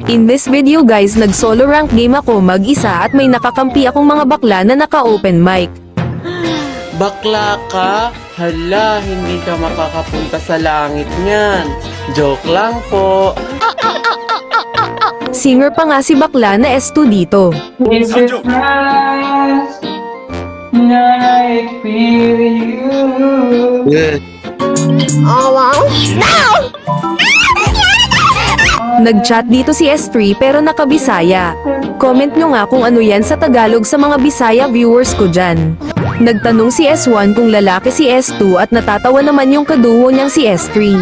In this video guys, nag-solo rank game ako mag-isa at may nakakampi akong mga bakla na naka-open mic. Bakla ka? Hala, hindi ka makakapunta sa langit niyan. Joke lang po. Singer pa nga si bakla na S2 dito. Is it nice? Night feel you. Nag-chat dito si S3 pero naka-Bisaya. Comment nyo nga kung ano yan sa Tagalog sa mga Bisaya viewers ko dyan. Nagtanong si S1 kung lalaki si S2 at natatawa naman yung kaduo niyang si S3.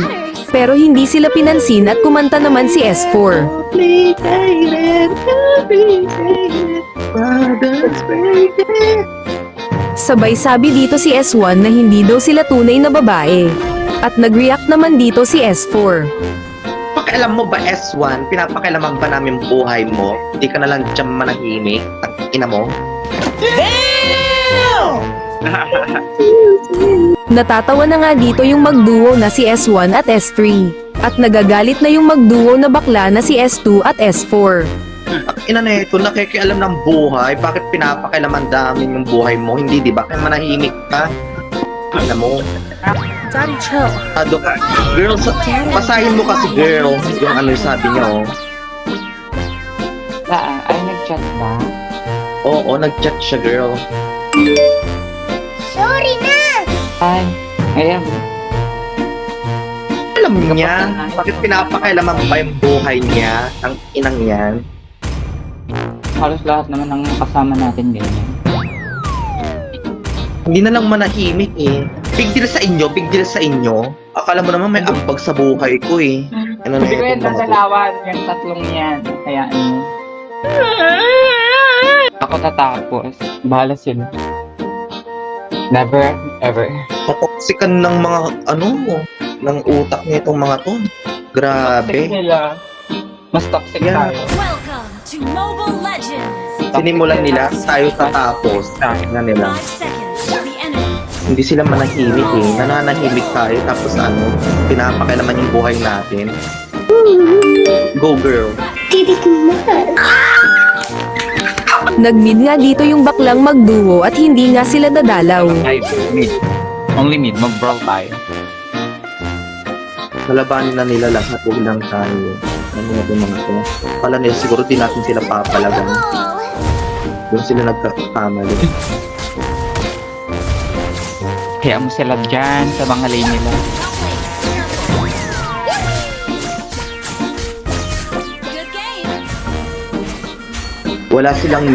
Pero hindi sila pinansin at kumanta naman si S4. Sabay sabi dito si S1 na hindi daw sila tunay na babae. At nag-react naman dito si S4. Pakialam mo ba S1? Pinapakialaman ba namin buhay mo? Hindi ka na lang dyan manahimik? Ang ina mo? Natatawa na nga dito yung magduo na si S1 at S3. At nagagalit na yung magduo na bakla na si S2 at S4. Ang ina na ito, nakikialam ng buhay. Bakit pinapakialaman namin yung buhay mo? Hindi, di ba? Kaya manahimik ka? Ina mo? Daddy, chill. Ado ka. Girl, pasahin mo kasi girl. Yung ano yung sabi niya, oh. Ay, nag-chat ba? Oo, nag-chat siya, girl. Ay, ayan. Alam niya, bakit pinapakialaman ba yung buhay niya? Ang inang yan? Halos lahat naman ng kasama natin ganyan. Hindi na lang manahimik eh. Big deal sa inyo, big deal sa inyo. Akala mo naman may ambag sa buhay ko eh. Ano na Hindi ko ito yan mga to? dadalawan, yung tatlong yan. Kaya ano. Ako tatapos. Bahala sila. Never, ever. Toxican ng mga ano ng utak nitong mga to. Toxic Grabe. sila. Mas toxic Yeah. tayo. Welcome to Mobile Legends. Sinimulan nila, tayo tatapos. Na nila. 5 seconds to the enemy. Hindi sila manahimik eh. Nananahimik tayo tapos ano, pinapakialaman yung buhay natin. Go girl. Nag-mid nga dito yung baklang magduo at hindi nga sila dadalaw. Ay, mid. Only mid. Mag-brawl tayo. Nalabanin na nila lahat, huwag lang tayo. Ano nga yung mga to? Pala nila siguro di natin sila papalagan. Doon sila nagkakamali. Kaya mo sila dyan sa mga lane nila. Good game. Wala silang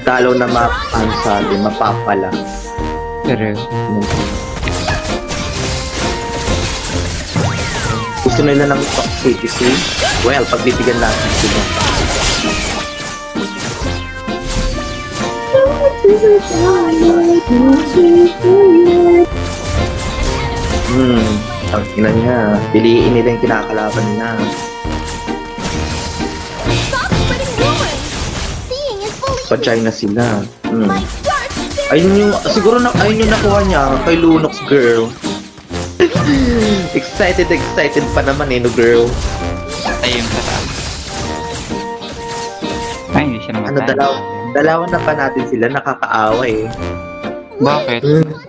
dalaw na mapansabi, mapapala. Pero, Gusto nila ng toxicity. Well, pagbibigyan natin sila. Ang ina niya. Piliin nila yung kinakalaban niya. Stop spreading rumors. Seeing is believing. Pa-China na sila. My dark spirit. Ayun yung, siguro na, ayun yung nakuha niya kay Lunox girl. excited pa naman eh, no girl. tayo yung kasama. Ay, hindi siya naman Ano, dalawa na pa natin sila, nakakaawa eh. Bakit?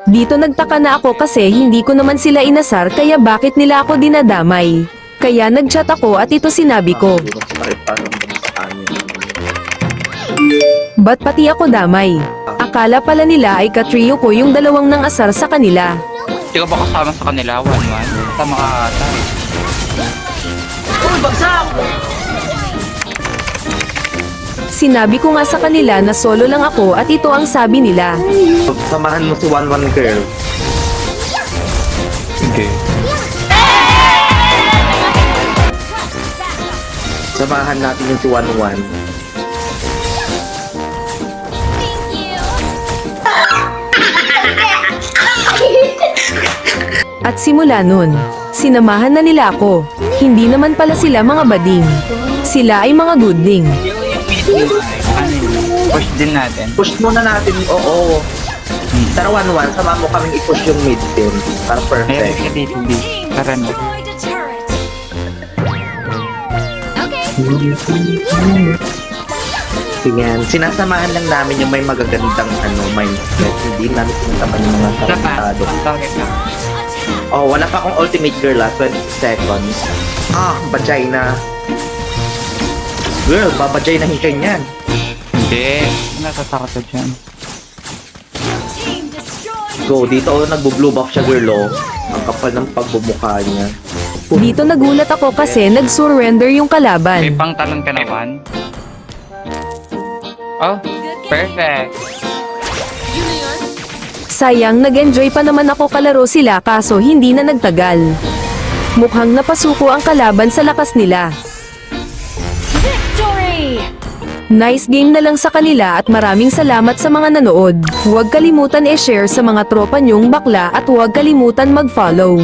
Dito nagtaka na ako kasi hindi ko naman sila inasar kaya bakit nila ako dinadamay. Kaya nag-chat ako at ito sinabi ko. Lunox pa rin parang sa kanya. Ba't pati ako damay? Akala pala nila ay katrio ko yung dalawang nang asar sa kanila. Hindi ka ba kasama sa kanila? One. Tama ka ata. Sinabi ko nga sa kanila na solo lang ako at ito ang sabi nila. Samahan mo si 1-1 girl. Sige. Samahan natin yung si 1-1. Thank you. At simula nun, sinamahan na nila ako. Hindi naman pala sila mga bading. Sila ay mga goodling. Ano yun? Push din natin. Push muna natin, oo. Tara 1-1, sama mo kaming i-push yung mid team. Para Meron perfect. siya dito, B. Tara na. Destroyed a turret. Okay. Yan, sinasamahan lang namin yung may magagandang mindset. Hindi namin sinasamahan yung mga Isa pa, tarantado. ang target lang. Oh, wala pa akong ultimate girl 20 seconds. Vagina. Girl, babaginahin ka niyan. Hindi. Natatakot ka dyan. Go, dito nagbo-blue buff siya girl oh. Ang kapal ng pagbumukha niya. Dito nagulat ako kasi nag-surrender yung May kalaban. pangtalon ka naman. Oh, perfect. Sayang, nag-enjoy pa naman ako kalaro sila kaso hindi na nagtagal. Mukhang napasuko ang kalaban sa lakas nila. Nice game na lang sa kanila at maraming salamat sa mga nanood. Huwag kalimutan i-share sa mga tropa nyong bakla at huwag kalimutan mag-follow.